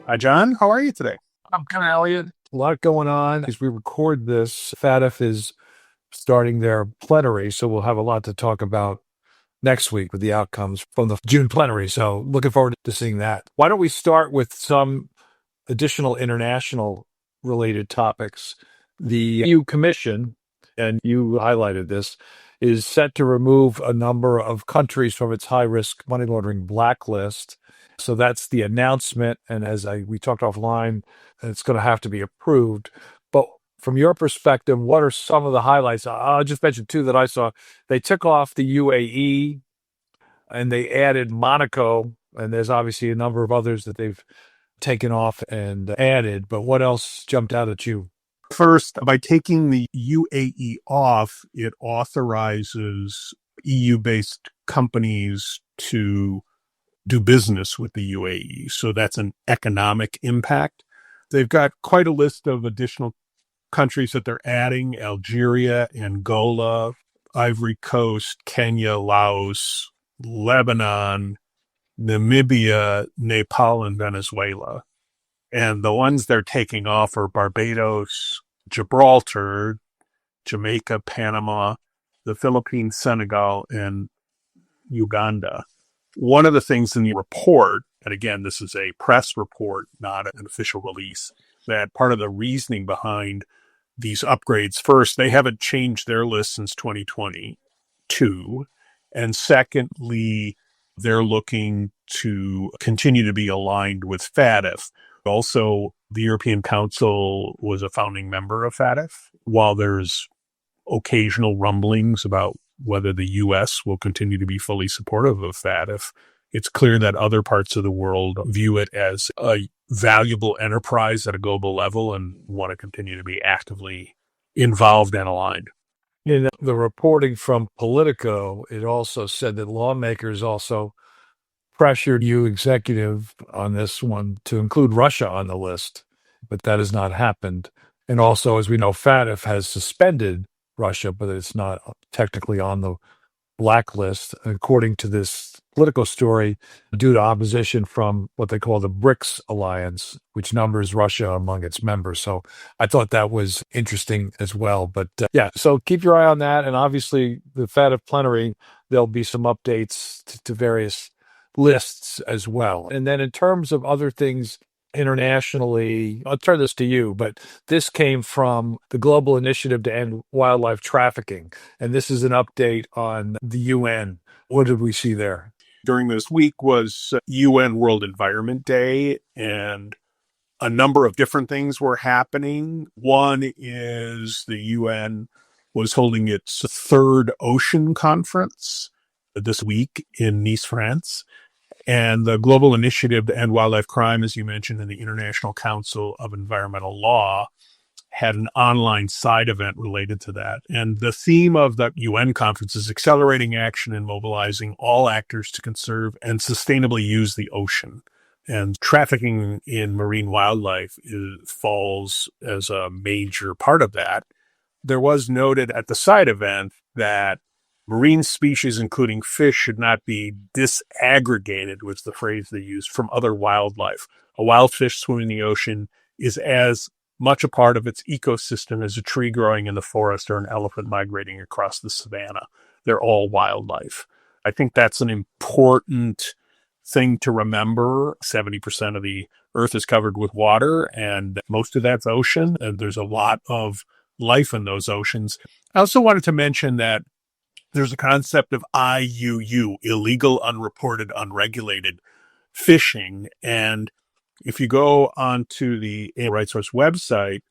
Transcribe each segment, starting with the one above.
Hi, John. How are you today? I'm kind of Elliot. A lot going on. As we record this, FATF is starting their plenary, so we'll have a lot to talk about next week with the outcomes from the June plenary. So looking forward to seeing that. Why don't we start with some additional international related topics? The EU Commission, and you highlighted this, is set to remove a number of countries from its high risk money laundering blacklist. So that's the announcement. And we talked offline, it's going to have to be approved. But from your perspective, what are some of the highlights? I'll just mention two that I saw. They took off the UAE and they added Monaco. And there's obviously a number of others that they've taken off and added. But what else jumped out at you? First, by taking the UAE off, it authorizes EU-based companies to do business with the UAE. So that's an economic impact. They've got quite a list of additional countries that they're adding: Algeria, Angola, Ivory Coast, Kenya, Laos, Lebanon, Namibia, Nepal, and Venezuela. And the ones they're taking off are Barbados, Gibraltar, Jamaica, Panama, the Philippines, Senegal, and Uganda. One of the things in the report, and again, this is a press report, not an official release, that part of the reasoning behind these upgrades, first, they haven't changed their list since 2022. And secondly, they're looking to continue to be aligned with FATF. Also, the European Council was a founding member of FATF. While there's occasional rumblings about whether the U.S. will continue to be fully supportive of FATF, it's clear that other parts of the world view it as a valuable enterprise at a global level and want to continue to be actively involved and aligned. In the reporting from Politico, it also said that lawmakers also pressured you executive on this one to include Russia on the list, but that has not happened. And also, as we know, FATF has suspended Russia, but it's not technically on the blacklist, according to this Politico story, due to opposition from what they call the BRICS alliance, which numbers Russia among its members. So I thought that was interesting as well. But yeah, so keep your eye on that. And obviously, the FATF plenary, there'll be some updates to various lists as well. And then in terms of other things internationally, I'll turn this to you, but this came from the Global Initiative to End Wildlife Trafficking. And this is an update on the UN. What did we see there? During this week was UN World Environment Day, and a number of different things were happening. One is the UN was holding its third ocean conference this week in Nice, France. And the Global Initiative to End Wildlife Crime, as you mentioned, and the International Council of Environmental Law had an online side event related to that. And the theme of the UN conference is accelerating action and mobilizing all actors to conserve and sustainably use the ocean. And trafficking in marine wildlife falls as a major part of that. There was noted at the side event that marine species, including fish, should not be disaggregated, was the phrase they used, from other wildlife. A wild fish swimming in the ocean is as much a part of its ecosystem as a tree growing in the forest or an elephant migrating across the savanna. They're all wildlife. I think that's an important thing to remember. 70% of the earth is covered with water, and most of that's ocean, and there's a lot of life in those oceans. I also wanted to mention that there's a concept of IUU, illegal, unreported, unregulated fishing. And if you go onto the Right Source website,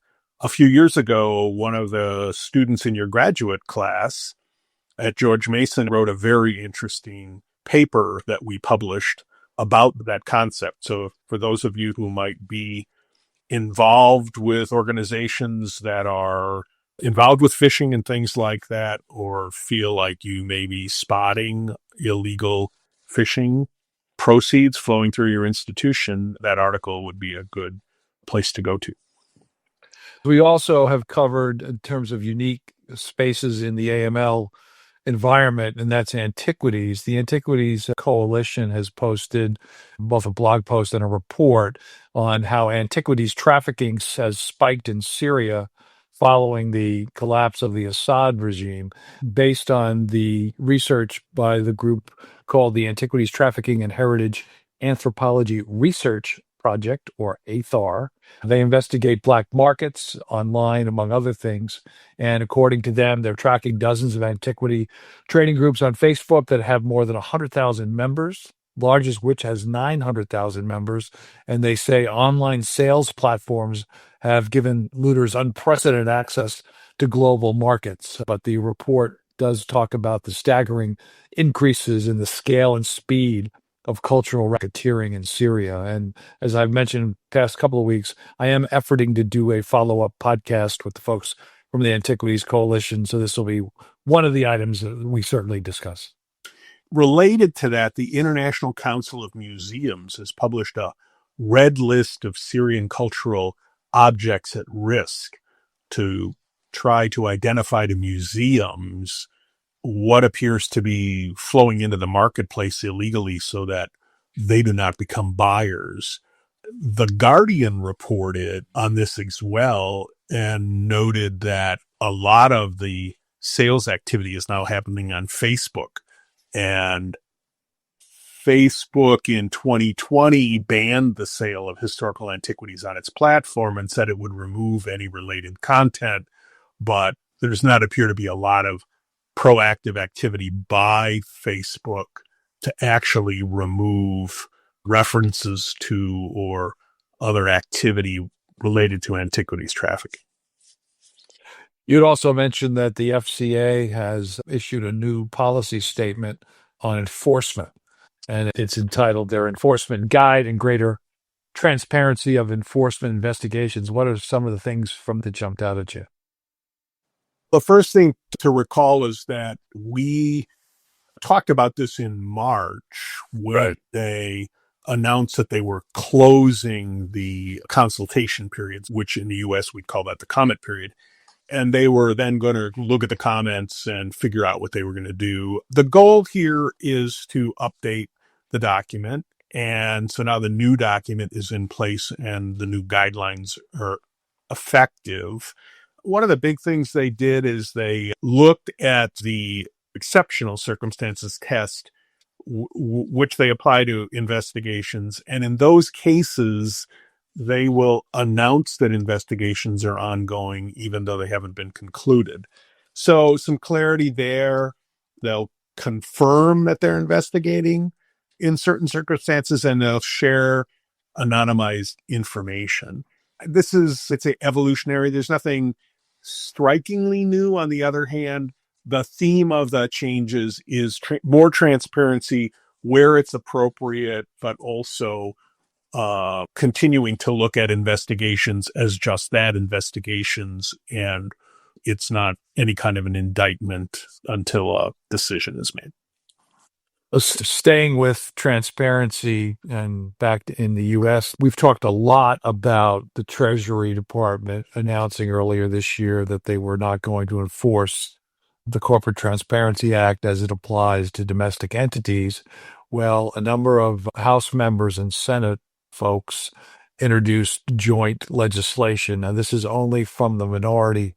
a few years ago, one of the students in your graduate class at George Mason wrote a very interesting paper that we published about that concept. So for those of you who might be involved with organizations that are involved with fishing and things like that, or feel like you may be spotting illegal fishing proceeds flowing through your institution, that article would be a good place to go to. We also have covered, in terms of unique spaces in the AML environment, and that's Antiquities. The Antiquities Coalition has posted both a blog post and a report on how antiquities trafficking has spiked in Syria following the collapse of the Assad regime, based on the research by the group called the Antiquities Trafficking and Heritage Anthropology Research Project, or ATHAR. They investigate black markets online, among other things. And according to them, they're tracking dozens of antiquity trading groups on Facebook that have more than 100,000 members, largest which has 900,000 members. And they say online sales platforms have given looters unprecedented access to global markets. But the report does talk about the staggering increases in the scale and speed of cultural racketeering in Syria. And as I've mentioned past couple of weeks, I am efforting to do a follow-up podcast with the folks from the Antiquities Coalition. So this will be one of the items that we certainly discuss. Related to that, the International Council of Museums has published a red list of Syrian cultural objects at risk to try to identify to museums what appears to be flowing into the marketplace illegally so that they do not become buyers. The Guardian reported on this as well and noted that a lot of the sales activity is now happening on Facebook. And Facebook in 2020 banned the sale of historical antiquities on its platform and said it would remove any related content. But there does not appear to be a lot of proactive activity by Facebook to actually remove references to or other activity related to antiquities trafficking. You'd also mentioned that the FCA has issued a new policy statement on enforcement, and it's entitled their Enforcement Guide and Greater Transparency of Enforcement Investigations. What are some of the things from that jumped out at you? The first thing to recall is that we talked about this in March when they announced that they were closing the consultation periods, which in the US we'd call that the comment period. And they were then going to look at the comments and figure out what they were going to do. The goal here is to update the document. And so now the new document is in place and the new guidelines are effective. One of the big things they did is they looked at the exceptional circumstances test, which they apply to investigations. And in those cases, they will announce that investigations are ongoing, even though they haven't been concluded. So some clarity there. They'll confirm that they're investigating in certain circumstances, and they'll share anonymized information. This is, let's say, evolutionary. There's nothing strikingly new. On the other hand, the theme of the changes is more transparency where it's appropriate, but also continuing to look at investigations as just that, investigations, and it's not any kind of an indictment until a decision is made. Staying with transparency and back in the U.S., we've talked a lot about the Treasury Department announcing earlier this year that they were not going to enforce the Corporate Transparency Act as it applies to domestic entities. Well, a number of House members and Senate folks introduced joint legislation. Now, this is only from the minority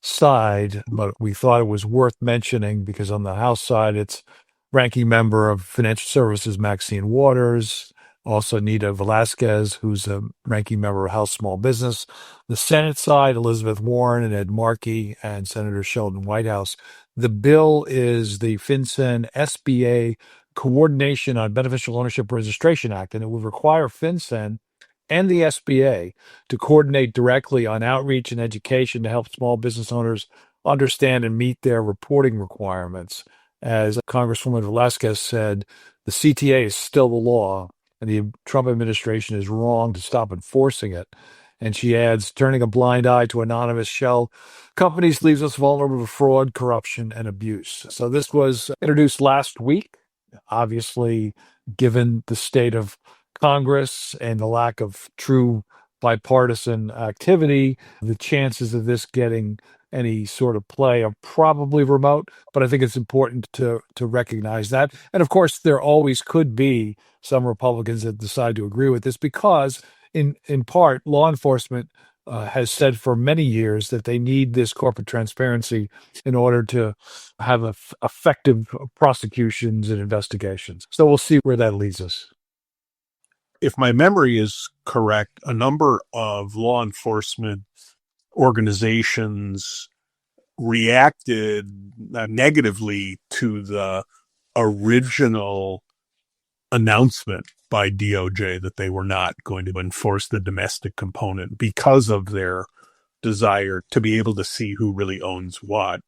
side, but we thought it was worth mentioning because on the House side, it's ranking member of Financial Services, Maxine Waters, also Nita Velasquez, who's a ranking member of House Small Business. The Senate side, Elizabeth Warren and Ed Markey and Senator Sheldon Whitehouse. The bill is the FinCEN SBA Coordination on Beneficial Ownership Registration Act, and it would require FinCEN and the SBA to coordinate directly on outreach and education to help small business owners understand and meet their reporting requirements. As Congresswoman Velasquez said, the CTA is still the law, and the Trump administration is wrong to stop enforcing it. And she adds, turning a blind eye to anonymous shell companies leaves us vulnerable to fraud, corruption, and abuse. So this was introduced last week. Obviously, given the state of Congress and the lack of true bipartisan activity, the chances of this getting any sort of play are probably remote, but I think it's important to recognize that. And of course, there always could be some Republicans that decide to agree with this because, in part, law enforcement has said for many years that they need this corporate transparency in order to have effective prosecutions and investigations. So we'll see where that leads us. If my memory is correct, a number of law enforcement organizations reacted negatively to the original announcement by DOJ that they were not going to enforce the domestic component because of their desire to be able to see who really owns what.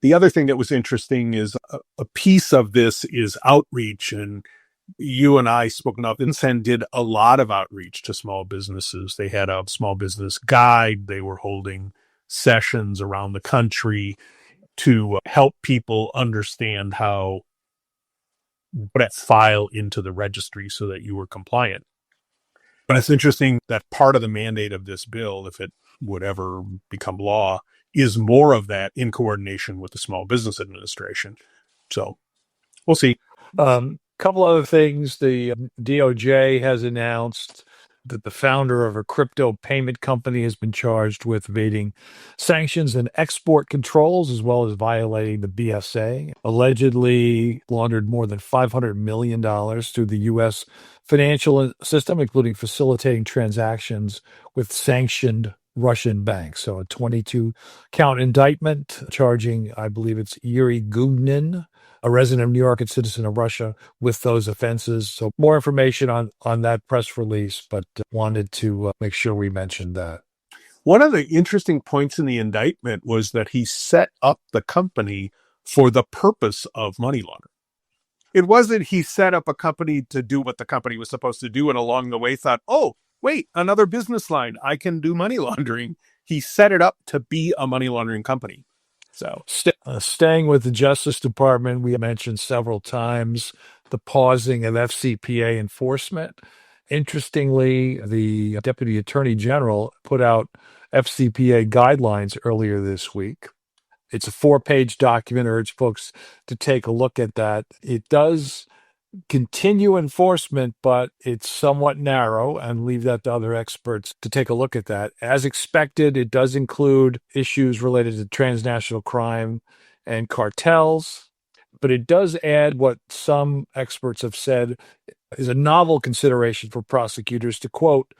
The other thing that was interesting is a piece of this is outreach, and you and I spoken of. FinCEN did a lot of outreach to small businesses. They had a small business guide. They were holding sessions around the country to help people understand how to put that file into the registry so that you were compliant. But it's interesting that part of the mandate of this bill, if it would ever become law, is more of that in coordination with the Small Business Administration. So we'll see. Couple other things. The DOJ has announced that the founder of a crypto payment company has been charged with evading sanctions and export controls, as well as violating the BSA. Allegedly laundered more than $500 million through the U.S. financial system, including facilitating transactions with sanctioned Russian banks. So a 22-count indictment charging, I believe it's Yuri Gudnin, a resident of New York and citizen of Russia, with those offenses. So more information on that press release, but wanted to make sure we mentioned that. One of the interesting points in the indictment was that he set up the company for the purpose of money laundering. It wasn't he set up a company to do what the company was supposed to do and along the way thought, oh, wait, another business line, I can do money laundering. He set it up to be a money laundering company. So staying with the Justice Department, we mentioned several times the pausing of FCPA enforcement. Interestingly, the Deputy Attorney General put out FCPA guidelines earlier this week. It's a 4-page document. I urge folks to take a look at that. It does continue enforcement, but it's somewhat narrow, and leave that to other experts to take a look at that. As expected, it does include issues related to transnational crime and cartels, but it does add what some experts have said is a novel consideration for prosecutors to quote,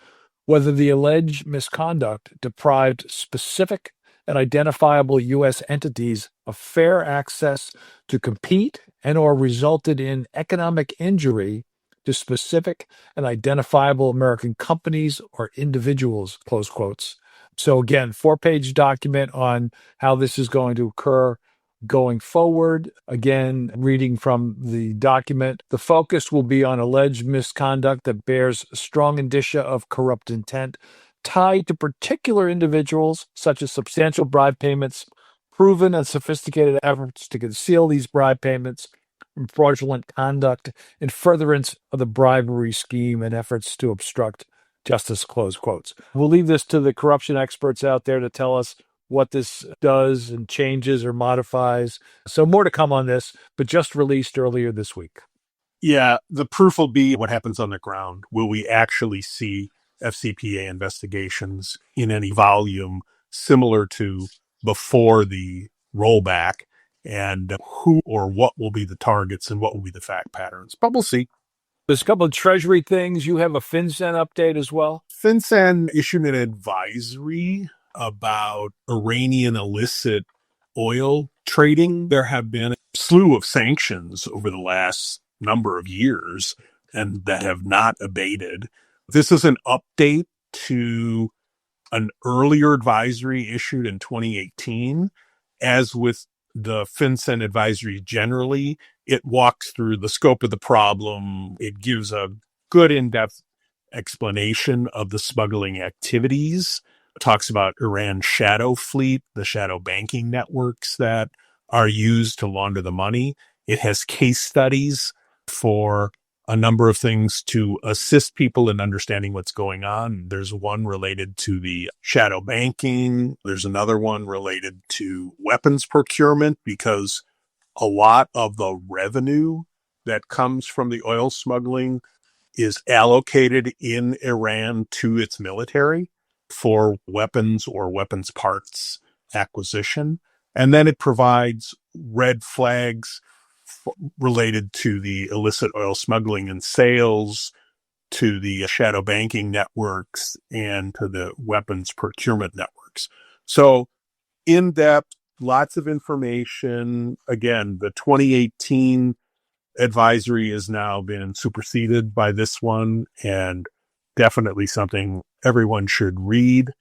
whether the alleged misconduct deprived specific and identifiable U.S. entities of fair access to compete and or resulted in economic injury to specific and identifiable American companies or individuals, close quotes. So again, 4-page document on how this is going to occur going forward. Again, reading from the document, the focus will be on alleged misconduct that bears strong indicia of corrupt intent tied to particular individuals, such as substantial bribe payments, proven and sophisticated efforts to conceal these bribe payments from fraudulent conduct in furtherance of the bribery scheme and efforts to obstruct justice, close quotes. We'll leave this to the corruption experts out there to tell us what this does and changes or modifies. So more to come on this, but just released earlier this week. Yeah, the proof will be what happens on the ground. Will we actually see FCPA investigations in any volume similar to before the rollback, and who or what will be the targets and what will be the fact patterns? But we'll see. There's a couple of Treasury things. You have a FinCEN update as well? FinCEN issued an advisory about Iranian illicit oil trading. There have been a slew of sanctions over the last number of years and that have not abated. This is an update to an earlier advisory issued in 2018. As with the FinCEN advisory generally, it walks through the scope of the problem. It gives a good in-depth explanation of the smuggling activities. It talks about Iran's shadow fleet, the shadow banking networks that are used to launder the money. It has case studies for a number of things to assist people in understanding what's going on. There's one related to the shadow banking. There's another one related to weapons procurement, because a lot of the revenue that comes from the oil smuggling is allocated in Iran to its military for weapons or weapons parts acquisition. And then it provides red flags related to the illicit oil smuggling and sales, to the shadow banking networks, and to the weapons procurement networks. So in depth, lots of information. Again, the 2018 advisory has now been superseded by this one, and definitely something everyone should read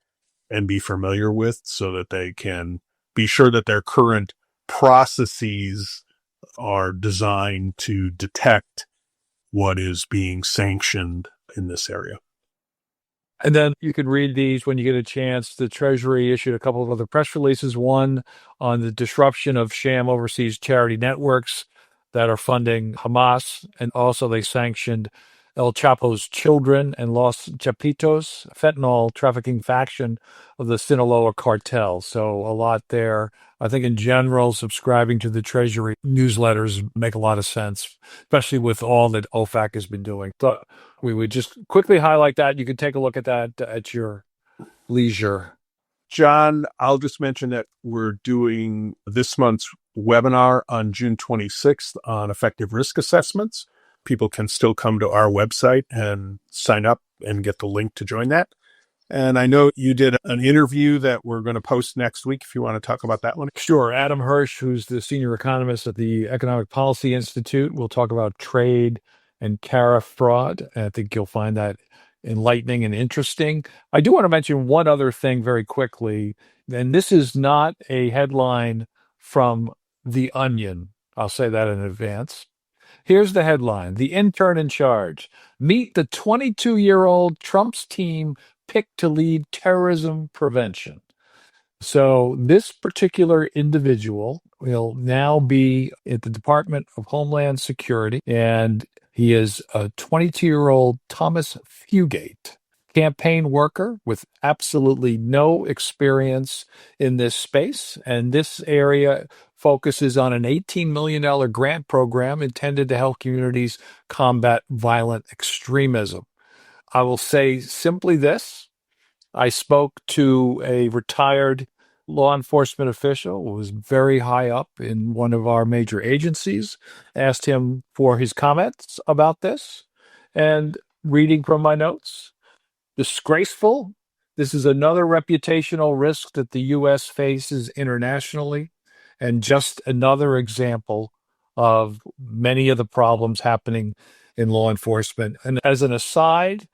and be familiar with so that they can be sure that their current processes are designed to detect what is being sanctioned in this area. And then you could read these when you get a chance. The Treasury issued a couple of other press releases, one on the disruption of sham overseas charity networks that are funding Hamas, and also they sanctioned El Chapo's children and Los Chapitos, fentanyl trafficking faction of the Sinaloa cartel. So a lot there. I think in general, subscribing to the Treasury newsletters make a lot of sense, especially with all that OFAC has been doing. So we would just quickly highlight that. You can take a look at that at your leisure. John, I'll just mention that we're doing this month's webinar on June 26th on effective risk assessments. People can still come to our website and sign up and get the link to join that. And I know you did an interview that we're going to post next week, if you want to talk about that one. Sure. Adam Hirsch, who's the senior economist at the Economic Policy Institute, will talk about trade and tariff fraud. And I think you'll find that enlightening and interesting. I do want to mention one other thing very quickly, and this is not a headline from The Onion. I'll say that in advance. Here's the headline: The intern in charge. Meet the 22-year-old Trump's team picked to lead terrorism prevention. So this particular individual will now be at the Department of Homeland Security, and he is a 22-year-old Thomas Fugate, campaign worker with absolutely no experience in this space. And this area focuses on an $18 million grant program intended to help communities combat violent extremism. I will say simply this: I spoke to a retired law enforcement official who was very high up in one of our major agencies, asked him for his comments about this, and reading from my notes, disgraceful. This is another reputational risk that the U.S. faces internationally, and just another example of many of the problems happening in law enforcement. And as an aside,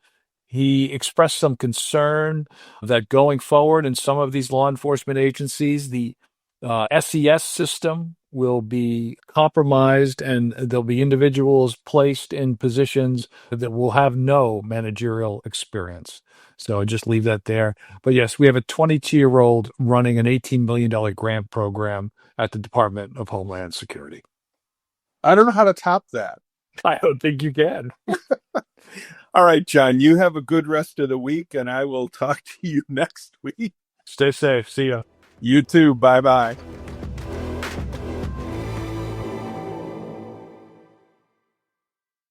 he expressed some concern that going forward in some of these law enforcement agencies, the SES system will be compromised, and there'll be individuals placed in positions that will have no managerial experience. So I just leave that there. But yes, we have a 22-year-old running an $18 million grant program at the Department of Homeland Security. I don't know how to top that. I don't think you can. All right, John, you have a good rest of the week, and I will talk to you next week. Stay safe. See ya. You too. Bye-bye.